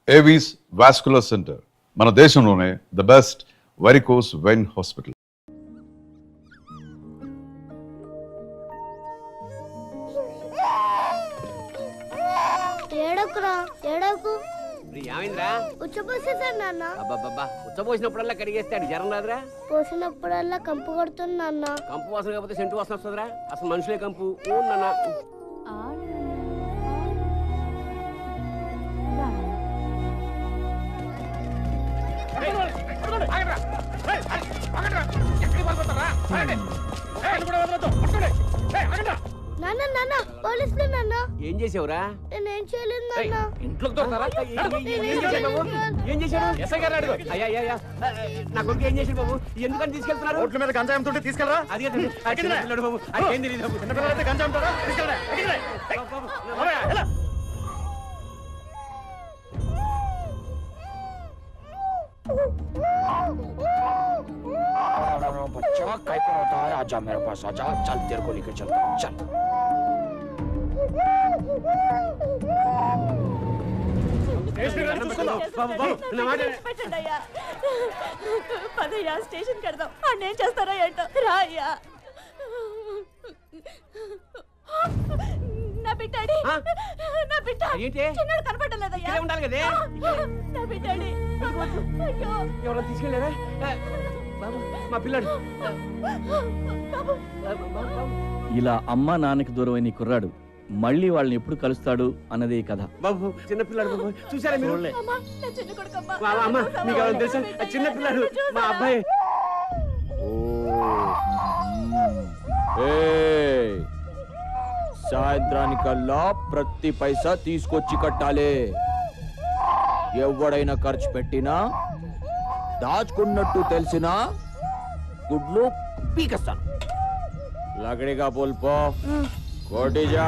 Avis vascular centre మన దేశంలోనే the best varicose vein hospital. ఉచ్చపోసినప్పుడల్లా కడిగేస్తాడు జ్వరం రాదురా? పోసినప్పుడల్లా కంపు కొడుతుంది నాన్న. కంపు వాసన కాకపోతే సెంటు వాసన వస్తుందిరా? అసలు మనుషులే కంపు. నాన్న నాన్న నాన్న పోలీసులు నాన్న. ఏం చేసావురా? నేనేం చేయలేదు నాన్న. ఇంట్లోకి దొరతారా? ఏం చేశాడు? ఎస్ఐ గారు అడుగు. అయ్యా నా కొడుకు ఏం చేశాడు బాబు? ఎందుకని తీసుకెళ్తున్నారు? రోడ్ల మీద గంజాయి ఉంటే తీసుకెళ్ళరా? అది పిల్లడు బాబు, అది ఏం తెలియదు బాబు. చిన్నపిల్లలైతే గంజాయి ఉంటారా? తీసుకెళ్ళరా? बच्चा काय पर होता है? आजा मेरे पास आजा, चल तेरे को लेकर चलता हूँ, चल। పదయ్యా స్టేషన్ కడదాం. అన్నేం చేస్తారో ఏంటో రా అయ్యా. నా బిడ్డాడి నా బిడ్డ చిన్నడు కనపడలేదయ్యా. ఉండాలి కదే నా బిడ్డాడి. అయ్యో ఎవరో తీసుకెళ్ళారా? బాబు మా పిల్లాడు. ఇలా అమ్మ నాన్నకి దూరమైన ఈ కుర్రాడు మళ్ళీ వాళ్ళని ఎప్పుడు కలుస్తాడు అన్నదే కథ. బాబు చిన్న పిల్లాడు బాబు, చూసారా మీరు? అమ్మా నా చిన్న కొడుకమ్మా. అమ్మ మీకు ఎవరు తెలుసా? చిన్న పిల్లాడు మా అబ్బాయి. సాయంత్రానికల్లా ప్రతి పైసా తీసుకొచ్చి కట్టాలి. ఎవడైనా ఖర్చు పెట్టినా దాచుకున్నట్టు తెలిసినా గుడ్లు పీకేస్తాను. लकड़ी बोल पो कोटी जा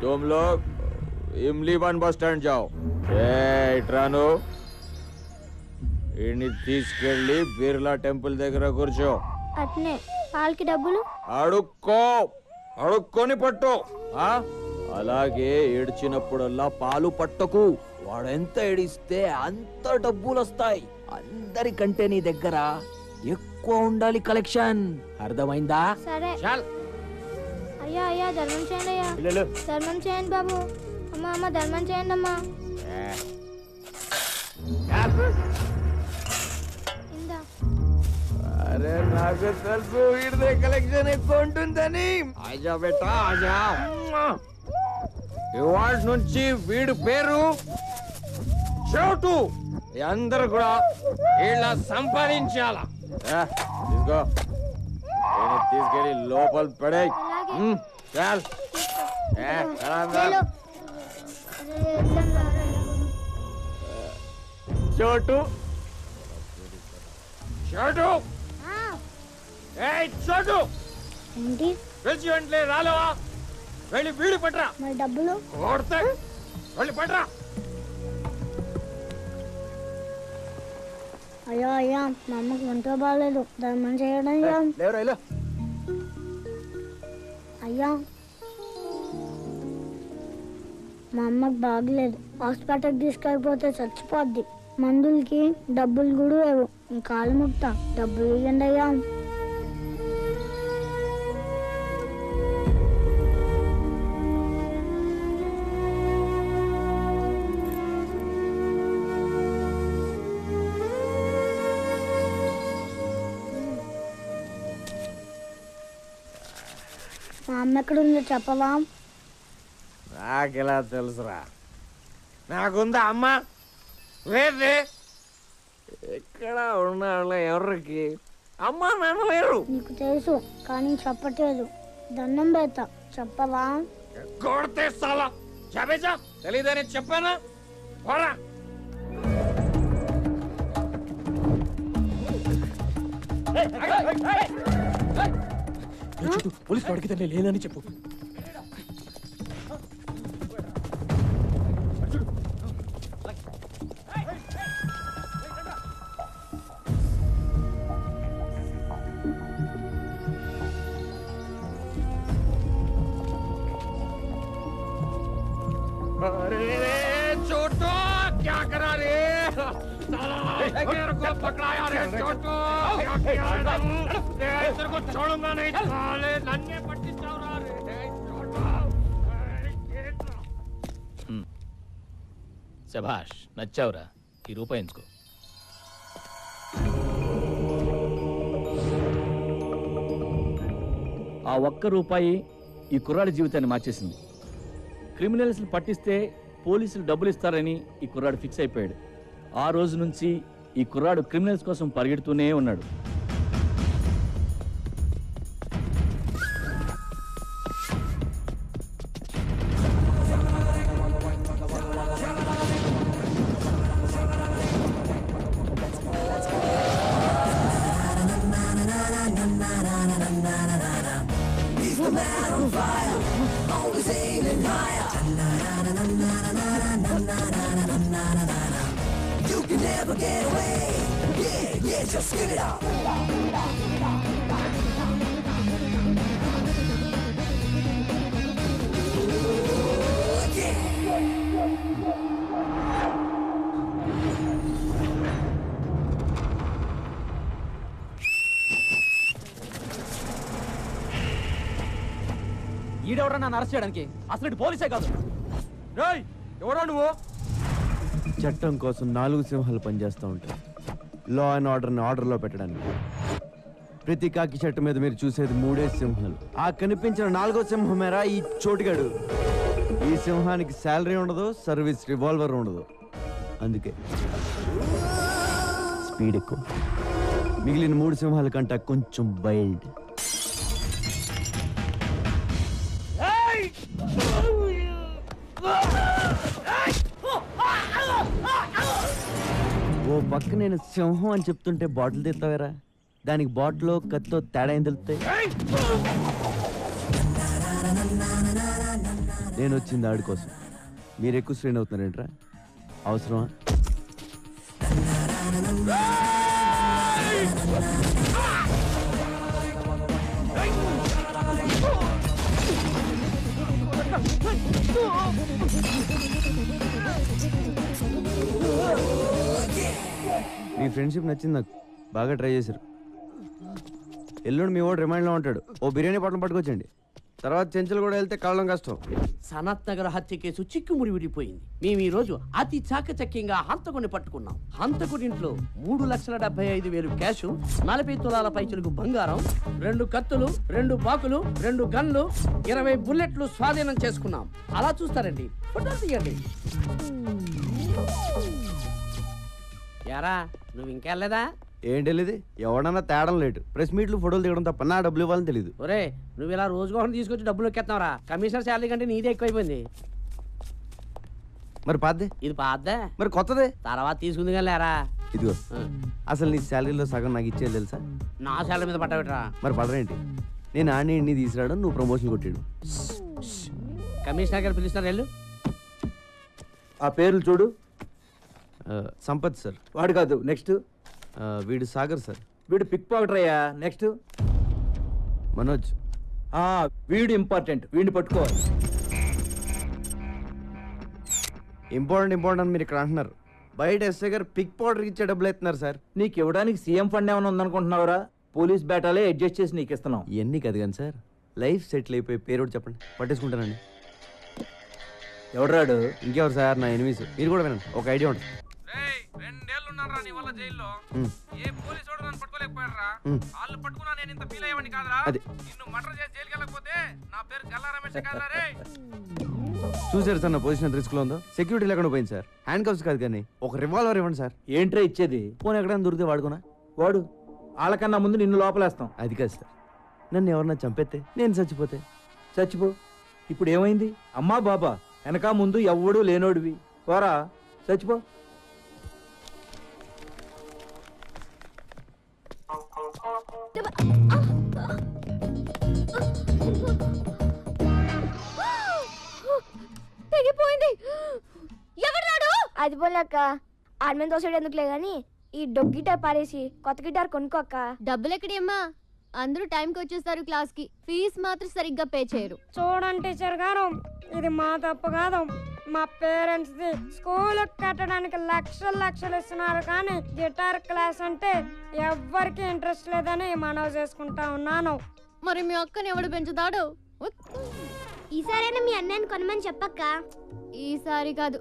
तुम लोग इमली बन बस स्टैंड जाओ. ఇట్రాను ఇన్ని తీసుకెళ్ళి బిర్లా టెంపుల్ దగ్గర కూర్చో. అట్నే వాళ్ళకి డబ్బులు అడుక్కొని పట్టు. అలాగే ఏడ్చినప్పుడల్లా పాలు పట్టకు. వాడెంత ఏడిస్తే అంత డబ్బులు వస్తాయి. అందరికంటే నీ దగ్గర ఎక్కువ ఉండాలి కలెక్షన్. అర్థమైందా? సరే. చాల్. అయ్యా అయ్యా ధర్మం చేయండి అయ్యా. ధర్మం చేయండి బాబు. అమ్మ అమ్మ ధర్మం చేయండి అమ్మా. ఇందా. అరే నాకు తెలుసు వీడిదే కలెక్షన్ ఎక్కువ ఉంటుందని. ఆజా బేటా ఆజా. ఇవాళ నుంచి వీడు పేరు చోటు. అందరూ కూడా ఇలా సంపాదించాలా? తీసుకో తీసుకెళ్ళి లోపల పడే. చాల్ చోటు చోటు చోటు ఏంటి పిలిచి వెంటనే రాలేవా? వెళ్ళి వీడి పట్రా. మరి డబ్బులు కొడతా. వెళ్ళి పట్రా. అయ్యో అయ్యా మా అమ్మకి ఒంట్లో బాగాలేదు. ధర్మం చేయడం అయ్యా. మా అమ్మకి బాగలేదు. హాస్పిటల్కి తీసుకెళ్ళిపోతే చచ్చిపోద్ది. మందులకి డబ్బులు కూడా లేవు. కాలు ముక్తా డబ్బులు ఇవ్వండి అయ్యా. మా అమ్మ ఎక్కడుందో చెప్పవా? నాకెలా తెలుసురా? నాకుందా అమ్మ? లేదే. ఎక్కడ ఉన్న ఎవరికి అమ్మ నాన్న లేరు. నీకు తెలుసు కానీ చెప్పట్లేదు. దండం పెడతా చెప్పవా? కొడితే సాలా చెప్పేసా తెలీదని చెప్పానా? పోరా. పోలీసు వాడికి తల్లి లేదని చెప్పు. अरे छोटो क्या करा पकड़ा यार छोटू तेरे को छोड़ूंगा नहीं साले नन्हे पट्टी चौरा रे छोटू శభాష్ నచ్చావురా ఈ రూపాయి ఎంచుకో ఆ ఒక్క రూపాయి ఈ కుర్రాడి జీవితాన్ని మార్చేసింది. క్రిమినల్స్ని పట్టిస్తే పోలీసులు డబ్బులు ఇస్తారని ఈ కుర్రాడు ఫిక్స్ అయిపోయాడు. ఆ రోజు నుంచి ఈ కుర్రాడు క్రిమినల్స్ కోసం పరిగెడుతూనే ఉన్నాడు. ఈడెవరా నన్ను అరెస్ట్ చేయడానికి? అసలు ఇటు పోలీసే కాదు. రేయ్ ఎవరో నువ్వు చట్టం కోసం 4 సింహాలు పనిచేస్తూ ఉంటాయి. లా అండ్ ఆర్డర్ని ఆర్డర్లో పెట్టడానికి. ప్రతి కాకి చెట్టు మీద మీరు చూసేది 3 సింహాలు. ఆ కనిపించిన 4వ సింహమేరా ఈ చోటుగాడు. ఈ సింహానికి శాలరీ ఉండదు, సర్వీస్ రివాల్వర్ ఉండదు. అందుకే స్పీడ్ ఎక్కువ. మిగిలిన 3 సింహాల కంటే కొంచెం వైల్డ్. ఓ పక్క నేను సింహం అని చెప్తుంటే బాటిల్ తెస్తావేరా? దానికి బాటిల్ కత్తో తేడా ఏం తెలుస్తాయి? నేను వచ్చింది ఆడి కోసం. మీరు ఎక్కువ స్ట్రెయిన్ అవుతున్నారేంట్రా? అవసరమా? మీ ఫ్రెండ్షిప్ నచ్చింది నాకు. బాగా ట్రై చేశారు. ఎల్లుండి మీ వాడు రిమైండ్లో ఉంటాడు. ఓ బిర్యానీ పట్టణం పట్టుకొచ్చండి. తర్వాత చెంచులు కూడా వెళ్తే కళ్ళం కష్టం. సనత్ నగర్ హత్య కేసు చిక్కుముడి విడిపోయింది. మేము ఈ రోజు అతి చాకచక్యంగా హంతకుని పట్టుకున్నాం. హంతకుడింట్లో 3,75,000 క్యాష్, 40 తులాల పైచులకు బంగారం, 2 కత్తులు, 2 బాకులు, 2 గన్లు, 20 బుల్లెట్లు స్వాధీనం చేసుకున్నాం. అలా చూస్తారండి, ఫోటోలు తీయండి. యారా నువ్వు ఇంకా వెళ్ళలేదా? ఏంటి వెళ్ళేది? ఎవడన్నా తేడం లేటు. ప్రెస్ మీట్లు ఫోటోలు తీయడం తప్ప నా డబ్బులు ఇవ్వాలని తెలియదు. ఒరే నువ్వు ఇలా రోజుకోసం తీసుకొచ్చి డబ్బులు ఎక్కేస్తున్నావురా. కమిషనర్ శాలరీ కంటే నీదే ఎక్కువైపోయింది. మరి పాద్దే? ఇది పాద్దా? మరి కొత్తదే తర్వాత తీసుకుంది కానీ లేరా. ఇదిగో అసలు నీ శాలరీలో సగం నాకు ఇచ్చేది తెలుసా? నా శాలరీ మీద పట్టబెట్టరా. మరి పడరేంటి? నేను ఆడిని ఇన్ని తీసుకురావడం, నువ్వు ప్రమోషన్ కొట్టాడు. కమిషనర్ గారు పిలుస్తున్నారు వెళ్ళు. ఆ పేర్లు చూడు. సంపత్ సార్. వాడు కాదు, నెక్స్ట్. వీడు సాగర్ సార్. వీడు పిక్ పాకెటర్ అయ్యా. నెక్స్ట్ మనోజ్. వీడు ఇంపార్టెంట్, వీడిని పట్టుకోవాలి. ఇంపార్టెంట్ మీరు ఇక్కడ అంటున్నారు. బయట ఎస్ఐ గారు పిక్ పౌడర్కి ఇచ్చే డబ్బులు ఎత్తున్నారు సార్. నీకు ఇవ్వడానికి సీఎం ఫండ్ ఏమైనా ఉందనుకుంటున్నావురా? పోలీస్ బేటాలే అడ్జస్ట్ చేసి నీకు ఇస్తున్నాం. ఇవన్నీ కాదు కానీ సార్, లైఫ్ సెటిల్ అయిపోయి పేరు చెప్పండి, పట్టేసుకుంటానండి. ఎవడరాడు? ఇంకెవరు సార్? నా ఎనిమిస్. మీరు కూడా వినండి, ఒక ఐడియా ఉంటుంది. 2 ఏళ్ళు ఉన్నారా నీ వల్ల జైల్లో? ఏ పోలీసు వాడు నన్ను పట్టుకోలేకపోయారా? వాళ్ళు పట్టుకున్నా నేను ఇంత ఫీల్ అయ్యేవాడిని కాదురా. నిన్ను మర్డర్ చేసి జైలుకి వెళ్ళకపోతే నా పేరు గల్లా రమేష్ కాదురా రే. చూసారు సార్ నా పొజిషన్ రిస్క్ లో ఉందో? సెక్యూరిటీ లేకుండా పోయింది సార్. హ్యాండ్ కప్స్ కాదు కానీ ఒక రివాల్వర్ ఇవ్వండి సార్. ఏంట్రా ఇచ్చేది? ఫోన్ ఎక్కడైనా దొరికితే వాడుకున్నా. వాడు వాళ్ళకన్నా ముందు నిన్ను లోపలేస్తాం. అది కాదు సార్, నన్ను ఎవరన్నా చంపేస్తే, నేను చచ్చిపోతే. చచ్చిపో. ఇప్పుడు ఏమైంది? అమ్మా బాబా వెనక ముందు ఎవ్వడు లేనోడివి. పోరా చచ్చిపో. తెగిపోయింది. ఎవడాడు? అది పోలేక ఆర్మీని దోసాడు ఎందుకులే గాని ఈ డొగ్ గిటార్ పారేసి కొత్త గిటార్ కొనుక్కోక్క. డబ్బులు ఎక్కడమ్మా? అందరూ టైంకి వచ్చేస్తారు క్లాస్ కి. ఫీజు మాత్రం సరిగ్గా పే చేయరు. చూడండి టీచర్ గారు, ఇది మా తప్పు కాదు, మా పేరెంట్స్ ది స్కూల్ కట్టడానికి లక్షలు ఇస్తున్నారు, కానీ గిటార్ క్లాస్ అంటే ఎవ్వరికి ఇంట్రెస్ట్ లేదని మనవి చేసుకుంటా ఉన్నాను. మరి మీ అక్కని ఎవడు పెంచుతాడు? ఈసారైనా మీ అన్నయ్యని కొనమని చెప్పక్క. ఈసారి కాదు,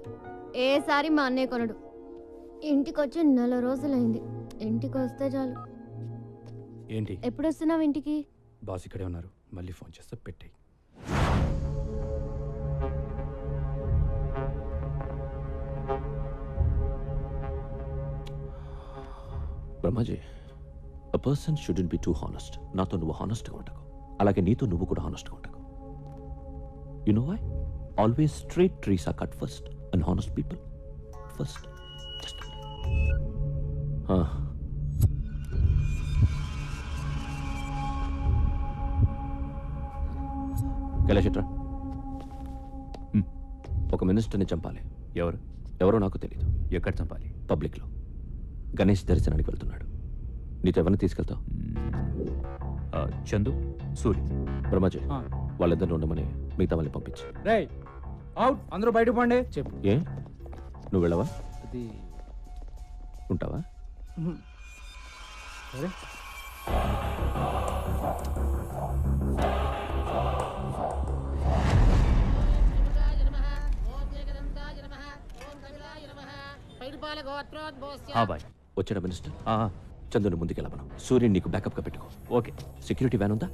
ఏసారి మా అన్నయ్య కొనడు. ఇంటికి వచ్చి 4 రోజులైంది. ఇంటికి వస్తే చాలు. ఏంటి ఎప్పుడు వస్తున్నావు ఇంటికి? బాస్ ఇక్కడే ఉన్నారు, మళ్ళీ ఫోన్ చేస్తే పెట్టేయి. Brahmaji, a person shouldn't be too honest. నాతో నువ్వు హానెస్ట్గా ఉండకు, అలాగే నీతో నువ్వు కూడా హానెస్ట్గా ఉండకు. You know why? Always straight trees are cut first and honest people first. Just కైలాషట్రా, ఒక మినిస్టర్ని చంపాలి. ఎవరో నాకు తెలీదు. ఎక్కడ చంపాలి? పబ్లిక్లో. గణేష్ దర్శనానికి వెళ్తున్నాడు. నీతో ఎవరిని తీసుకెళ్తావు? చందు, సూరి. బ్రహ్మాజీ, వాళ్ళిద్దరిని ఉండమని మిగతా వాళ్ళని పంపించు. రేయ్ అవుట్, అందరూ బయట పండి. చెప్పు. ఏ, నువ్వు వెళ్ళవా? అది ఉంటావా? సరే. బాయ్. వచ్చాడా మినిస్టర్? చందుని ముందుకెళ్ళమను. సూర్యుని నీకు బ్యాకప్గా పెట్టుకో. ఓకే. సెక్యూరిటీ వ్యాన్ ఉందా?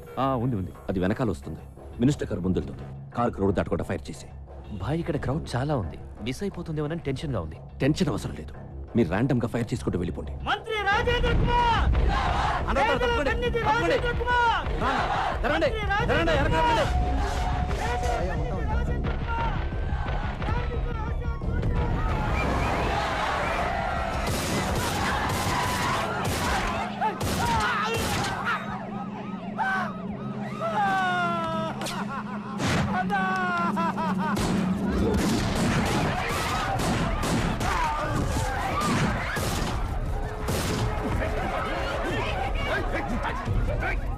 ఉంది. అది వెనకాల వస్తుంది. మినిస్టర్ కారు ముందుతుంది. కారు రోడ్డు దాటకుండా ఫైర్ చేసి. బాయ్, ఇక్కడ క్రౌడ్ చాలా ఉంది, మిస్ అయిపోతుందేమోనని టెన్షన్గా ఉంది. టెన్షన్ అవసరం లేదు, మీరు ర్యాండమ్ గా ఫైర్ చేసుకుంటూ వెళ్ళిపోండి. మంత్రి రాజేంద్ర కుమార్!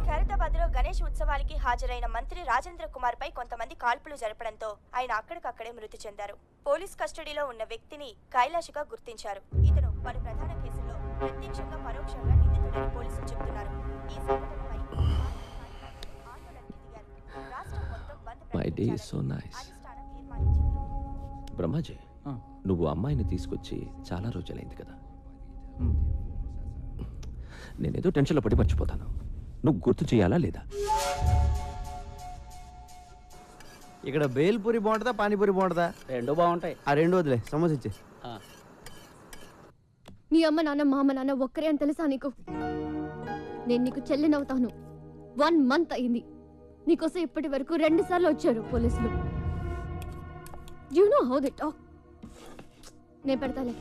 ఖైరతాబాద్లో గణేష్ ఉత్సవానికి హాజరైన మంత్రి రాజేంద్ర కుమార్ పై కొంతమంది కాల్పులు జరపడంతో ఆయన అక్కడికక్కడే మృతి చెందారు. పోలీస్ కస్టడీలో ఉన్న వ్యక్తిని కైలాష్గా గుర్తించారు. ఇతను పలు ప్రధాన కేసుల్లో ప్రత్యక్షంగా పరోక్షంగా నిందితుడని పోలీసులు చెబుతున్నారు. ఈ సంఘటనపై ఆందోళనకి దిగారు. రాష్ట్రం మొత్తం బంద్ ప్రకటించాలని అధిష్టానం తీర్మానించింది. బ్రహ్మాజీ, నువ్వు అమ్మాయిని తీసుకొచ్చి చాలా రోజులైంది కదా. నేనేదో టెన్షన్లో పడి మర్చిపోతాను. నువ్వు గుర్తు చేయాలా లేదా? ఇక్కడ బేల్పూరి బాగుంటుందా, పానీపూరి బాగుంటుందా? రెండు బాగుంటాయి. ఆ రెండు వదిలే, సమోసా ఇచ్చే. నీ అమ్మ నాన్న మా అమ్మ నాన్న ఒక్కరే అని తెలుసా నీకు? నేను నీకు చెల్లినవుతాను. 1 month అయింది. నీకోసం ఇప్పటి వరకు 2 సార్లు వచ్చారు పోలీసులు. You know how they talk. నేను పెడతాలే.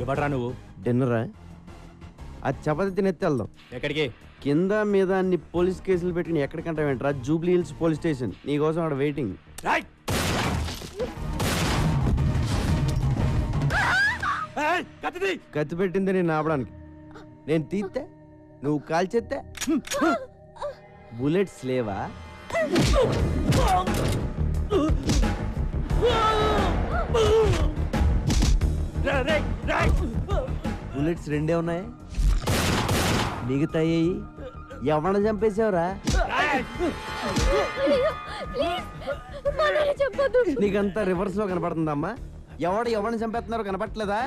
ఎవడ్రా నువ్వు? డిన్నరా? అది చపాతి తినెత్తి వెళ్దాం. ఎక్కడికి? కింద మీద అన్ని పోలీస్ కేసులు పెట్టి ఎక్కడికంటా వెంటరా? Jubilee Hills police station. నీకోసం అక్కడ వెయిటింగ్. కత్తి పెట్టింది నేను ఆపడానికి. నేను తీస్తే నువ్వు కాల్చేస్తే బుల్లెట్స్ లేవా? బుల్లెట్స్ 2 ఉన్నాయి, మిగతాయి ఎవరిని చంపేశావురా? నీకంతా రివర్స్ లో కనపడుతుందమ్మా. ఎవరిని చంపేస్తున్నారో కనపట్లేదా?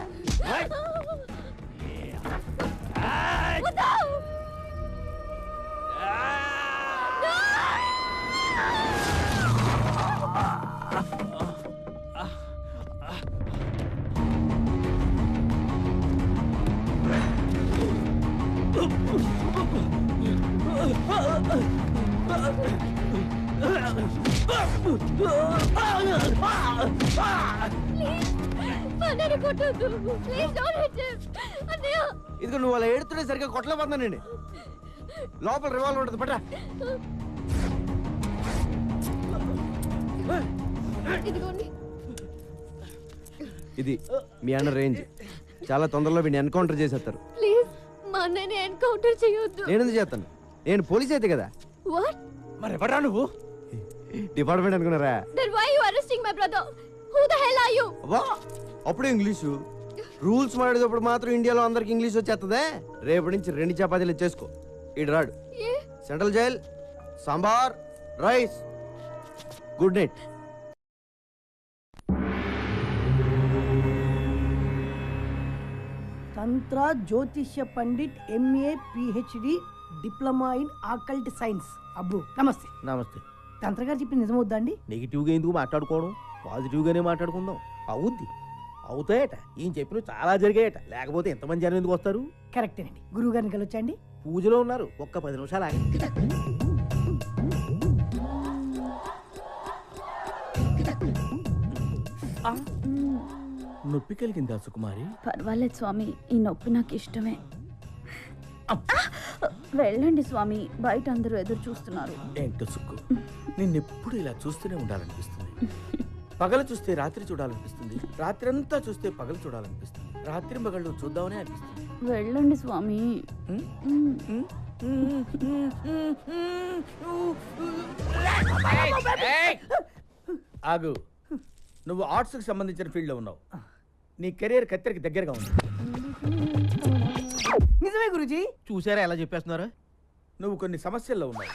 ఇదిగో నువ్వు అలా ఏడుతుంటే సరిగ్గా కొట్టలేకపోతున్నానండి. లోపల రివాల్వర్ ఉంటుంది, పట్రా. ఇది మీ అన్న రేంజ్. చాలా తొందరలో వీడిని ఎన్కౌంటర్ చేసేస్తారు. ప్లీజ్ మా అన్నయ్యని ఎన్కౌంటర్ చేయొద్దు. నేను ఎందుకు చేస్తాను? నేను పోలీస్ అయితే కదా. వాట్? మరి ఎవరా నువ్వు? డిపార్ట్మెంట్ అనుకున్నారా? Then why you arresting my brother? Who the hell are you? అబ్బా అప్పుడే ఇంగ్లీషు రూల్స్ మాడేటప్పుడు మాత్రం ఇండియాలో అందరికి ఇంగ్లీష్ వచ్చేస్తుందే. రేపటి నుంచి 2 చపాతీలు చేసుకో. ఇటు రాడు. Central jail, sambar, rice. Good night. తంత్ర జ్యోతిష్య పండిట్ MA PhD diploma in occult science. అబ్బు నమస్తే. నమస్తే. తంత్ర గారు చెప్పి నిజమవుద్దా అండి? నెగిటివ్గా ఎందుకు మాట్లాడుకోవడం, పాజిటివ్గానే మాట్లాడుకుందాం. అవుద్ది, అవుతాయట. ఏం చెప్పిన చాలా జరిగాయట, లేకపోతే ఎంతమంది జనం ఎందుకు వస్తారు? కరెక్టేనండి. గురువు గారిని కలవచ్చండి? పూజలో ఉన్నారు, ఒక్క 10 నిమిషాలు ఆగి. నొప్పి కలిగిందా సుకుమారి? పర్వాలేదు స్వామి, ఈ నొప్పి నాకు ఇష్టమే. వెళ్ళండి స్వామి, బయట అందరూ ఎదురు చూస్తున్నారు. ఏంటో సుక్కు, నిన్నెప్పుడు ఇలా చూస్తూనే ఉండాలనిపిస్తుంది. పగలు చూస్తే రాత్రి చూడాలనిపిస్తుంది, రాత్రి అంతా చూస్తే పగలు చూడాలనిపిస్తుంది, రాత్రి పగళ్ళు చూద్దామనే అనిపిస్తుంది. వెళ్ళండి స్వామి. ఆగు, నువ్వు ఆర్ట్స్కి సంబంధించిన ఫీల్డ్లో ఉన్నావు. నీ కెరీర్ కత్తెరకి దగ్గరగా ఉంది. నిజమే గురుజీ. చూసారా ఎలా చెప్పేస్తున్నారు? నువ్వు కొన్ని సమస్యల్లో ఉన్నావు.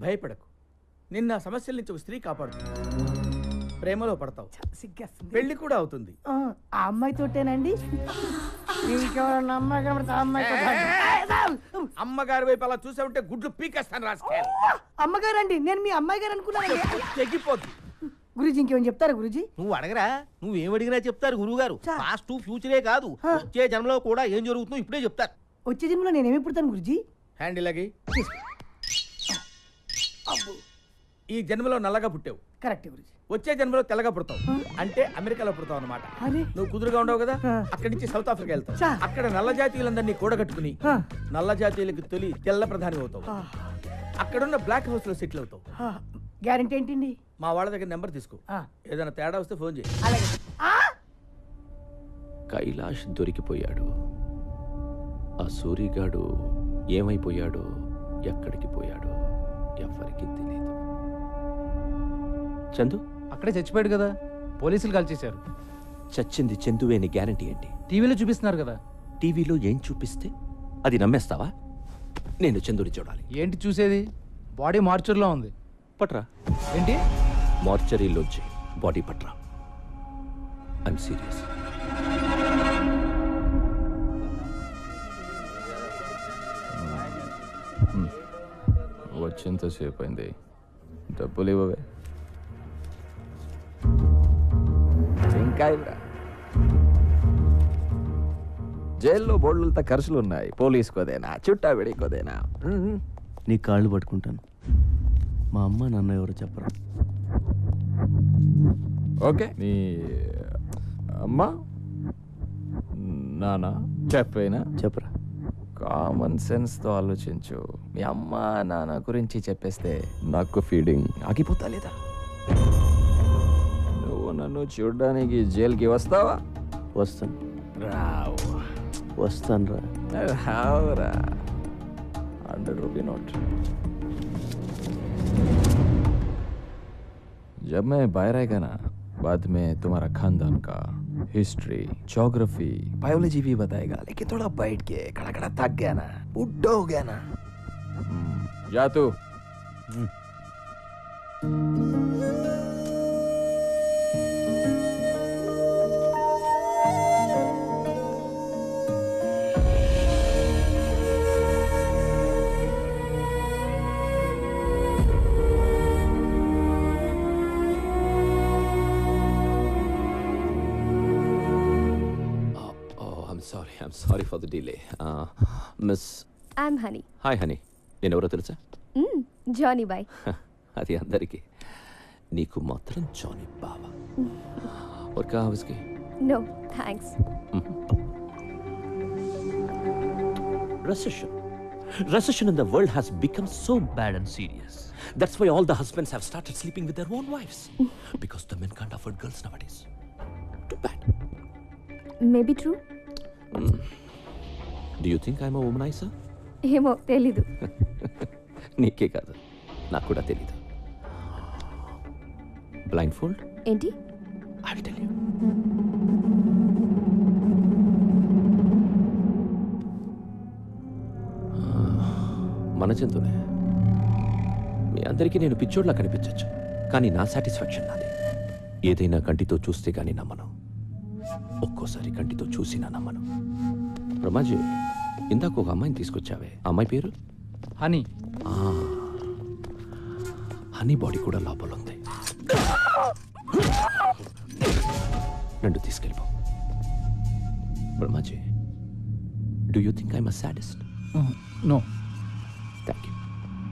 భయపడకు, నిన్న ఆ సమస్యల నుంచి ఒక స్త్రీ కాపాడుతుంది. ప్రేమలో పడతావు, సిగ్గేస్తుంది. పెళ్లి కూడా అవుతుంది. ఆ అమ్మాయితోటేనండి? ఇంకెవరన్నా అమ్మాయి కనబడితే అమ్మగారి వైపు అలా చూసా ఉంటే గుడ్లు పీకేస్తాను. రాసుకెళ్ళి అమ్మగారండి, నేను మీ అమ్మాయి గారు అనుకున్నాను. తెగిపోద్ది. గురుజీ ఇంకేమని చెప్తారా గురుజీ? నువ్వు అడగరా, నువ్వేం అడిగినా చెప్తారు గురువు గారు. పాస్ట్ ఫ్యూచరే కాదు, వచ్చే జన్మలో కూడా ఏం జరుగుతుందో ఇప్పుడే చెప్తారు. వచ్చే జన్మలో నేనేమి పుడతాను గురుజీ? హ్యాండిల్ అగి. ఈ జన్మలో నల్లగా పుట్టావు, కరెక్ట్ గురుజీ. వచ్చే జన్మలో తెల్లగా పుడతావు, అంటే అమెరికాలో పుడతావు అనమాట. నువ్వు కుదురుగా ఉండవు కదా, అక్కడి నుంచి సౌత్ ఆఫ్రికా వెళ్తావు. అక్కడ నల్ల జాతీయులందరినీ కూడగట్టుకుని నల్ల జాతీయులకి తొలి తెల్ల ప్రధాని అవుతావు. అక్కడున్న బ్లాక్ హౌస్ లో సెటిల్ అవుతావు. గ్యారెంటీ ఏంటండి? మా వాళ్ళ దగ్గర నెంబర్ తీసుకో, ఏదైనా తేడా వస్తే ఫోన్ చేయి. కైలాష్ దొరికిపోయాడు. ఆ సూరిగాడు ఏమైపోయాడో, ఎక్కడికి పోయాడో ఎవరికి తెలియదు. చందు అక్కడే చచ్చిపోయాడు కదా, పోలీసులు కాల్ చేశారు. చచ్చింది చందువే అని గ్యారంటీ ఏంటి? టీవీలో చూపిస్తున్నారు కదా. టీవీలో ఏం చూపిస్తే అది నమ్మేస్తావా? నేను చందుని చూడాలి. ఏంటి చూసేది? బాడీ మార్చర్లో ఉంది. పట్రా. ఏంటి? మార్చరీలోంచి బాడీ పట్రా. I'm serious. వచ్చేంతసేపు అయింది, డబ్బులు ఇవ్వవే. ఇంకా ఇవ్వరా? జైల్లో బోర్డులతో ఖర్చులు ఉన్నాయి. పోలీసుకోదేనా, చుట్టా విడికోదేనా? నీ కాళ్ళు పట్టుకుంటాను. మా అమ్మ నాన్న ఎవరు చెప్పరా? ఓకే, నీ అమ్మ నాన్న చెప్పైనా చెప్పరా. కామన్ సెన్స్తో ఆలోచించు. మీ అమ్మ నాన్న గురించి చెప్పేస్తే నాకు ఫీడింగ్ ఆగిపోతా లేదా? నువ్వు నన్ను చూడడానికి జైలుకి వస్తావా? వస్తాను. రావు. వస్తాను రా. రావురా. 100 रुपये नोट. जब मैं बाहर आएगा ना, बाद में तुम्हारा खानदान का हिस्ट्री, ज्योग्राफी, बायोलॉजी भी बताएगा. लेकिन थोड़ा बैठ के खड़ा खड़ा थक गया ना, बुढ़ा हो गया ना. जा तू. I'm sorry for the delay. Miss... I'm Honey. Hi, Honey. నేను ఎవరో తెలుసా? Johnny boy. అది అందరికీ, నీకు మాత్రం జానీ బావా. और क्या है उसकी? No, thanks. Recession in the world has become so bad and serious. That's why all the husbands have started sleeping with their own wives. Because the men can't afford girls nowadays. Too bad. Maybe true. Do you think I'm womaniser? ఏమో తెలీదు. నీకే కాదు, నాకు కూడా తెలీదు. Blindfold. ఏంటి? I will tell you. మన జంతువులే. మీ అందరికీ నేను పిచ్చోడ్లా కనిపించవచ్చు, కానీ నా సాటిస్ఫాక్షన్ నాది. ఏదైనా కంటితో చూస్తే కానీ నమ్మను, ఒక్కోసారి కంటితో చూసినా నమ్మను. బ్రహ్మాజీ, ఇందాక ఒక అమ్మాయిని తీసుకొచ్చావే, అమ్మాయి పేరు? హనీ. హనీ బాడీ కూడా లోపల ఉంది. నన్ను తీసుకెళ్ళిపో. Brahmaji, do you think I'm a sadist? No. Thank you.